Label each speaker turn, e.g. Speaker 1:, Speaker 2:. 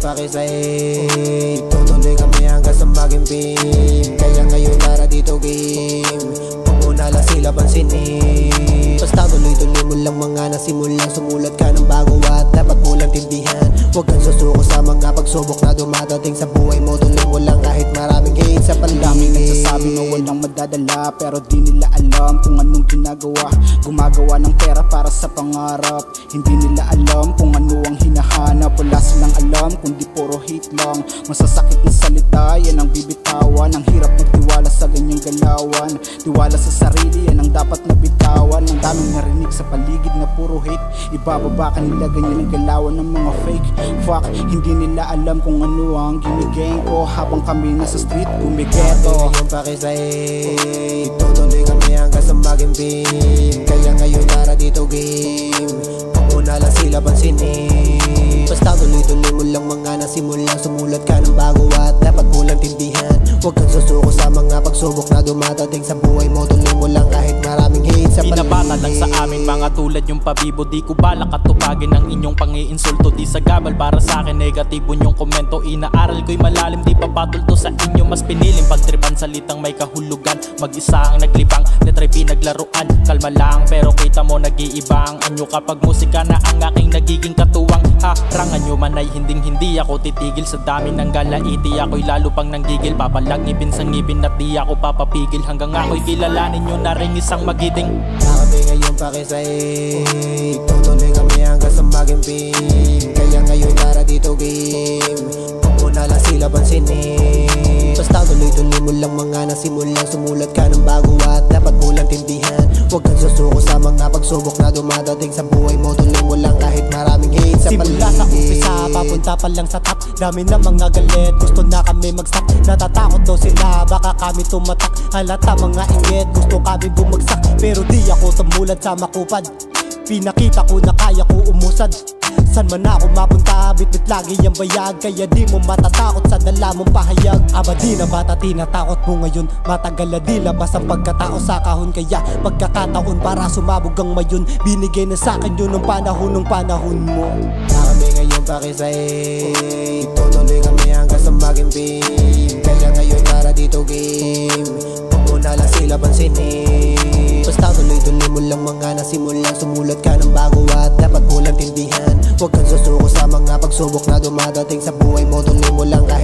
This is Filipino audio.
Speaker 1: pakisahig. Tutuloy kami hanggang sa maging pin. Kaya ngayon tara dito game, huwag mo na lang sila pansinin. Basta tuloy-tuloy mo lang mga nasimulan. Sumulat ka ng bago at dapat mo lang tindihan. Huwag kang susuko sa mga pagsubok na dumadating sa buhay mo. Tuloy mo lang kahit maraming hate sa paligid.
Speaker 2: Daming nagsasabi na walang madadala, pero di nila alam kung anong ginagawa. Gumagawa ng pera para sa pangarap. Hindi nila alam kung ano ang hinahanap. Wala silang alam kundi puro hate lang. Masasakit na salita, yan ang bibitawan. Ang hirap magtiwala sa ganyang galawan. Tiwala sa sarili, yan ang dapat na bitawan. Ang daming narinig sa paligid na puro hate. Ibababa ka nila, ganyan ang galawan ng mga fake. Fuck, hindi nila alam kung ano ang ginigeng ko habang kami nasa street gumigeto.
Speaker 1: Ngayon pakisahig, tutuloy kami hanggang sa maging pin. Kaya ngayon tara dito game, huwag mo na lang sila pansinin. Basta tuloy-tuloy mo lang mga nasimulan. Sumulat ka ng bago at dapat mo lang tindihan. Huwag kang susuko sa mga pagsubok na dumadating sa buhay mo. Tuloy mo lang kahit maraming hate sa paligid.
Speaker 3: Binabata lang sa amin mga tulad yung pabibo. Di ko balak katupagin ang inyong pangiinsulto. Di sa gabal para sa akin negatibo yung komento. Inaaral ko'y malalim, di papatulto sa inyo. Mas piniling pagtripan salitang may kahulugan. Mag-isa ang naglibang, netry pinaglaruan. Kalma lang pero kita mo nag-iiba ang anyo. Kapag musika na ang aking nagiging katuwang. Harangan nyo man ay hindi ako titigil. Sa dami ng galaiti ako'y lalo pang nanggigil. Papalag ngipin sa ngipin at di ako papapigil. Hanggang ako'y kilalanin nyo na rin isang magiting.
Speaker 1: Kami ngayon pakisahig, tutuloy kami hanggang sa maging pin. Kaya ngayon tara dito game, huwag mo na lang sila pansinin. Basta tuloy-tuloy mo lang mga nasimulan. Sumulat ka ng bago at dapat mo lang tindihan. Huwag kang susuko sa mga pagsubok na dumadating sa buhay mo. Tuloy mo lang kahit maraming hate sa paligid.
Speaker 4: Simula sa umpisa, papunta pa lang sa top. Dami na mga galit, gusto na kami mag-stop. Natatakot daw sila, baka kami tumatak. Halata mga inggit, gusto kami bumagsak. Pero di ako tumulat sa makupad. Pinakita ko na kaya ko umusad. San man ako mapunta, bitbit lagi ang bayag. Kaya di mo matatakot sa dala mong pahayag. Aba di na bata, tinatakot mo ngayon. Matagal na di labas ang pagkatao sa kahon. Kaya pagkakataon para sumabog ang mayon. Binigay na sa'kin yun ng panahon mo.
Speaker 1: Kami ngayon pakisahig, tutuloy kami hanggang sa maging pin. Kaya ngayon tara dito game, huwag mo na lang sila pansinin. Basta tuloy-tuloy mo lang mga nasimulan. Sumulat ka ng bago at dapat mo lang tindihan. Huwag kang susuko sa mga pagsubok na dumadating sa buhay mo. Tuloy mo lang kahit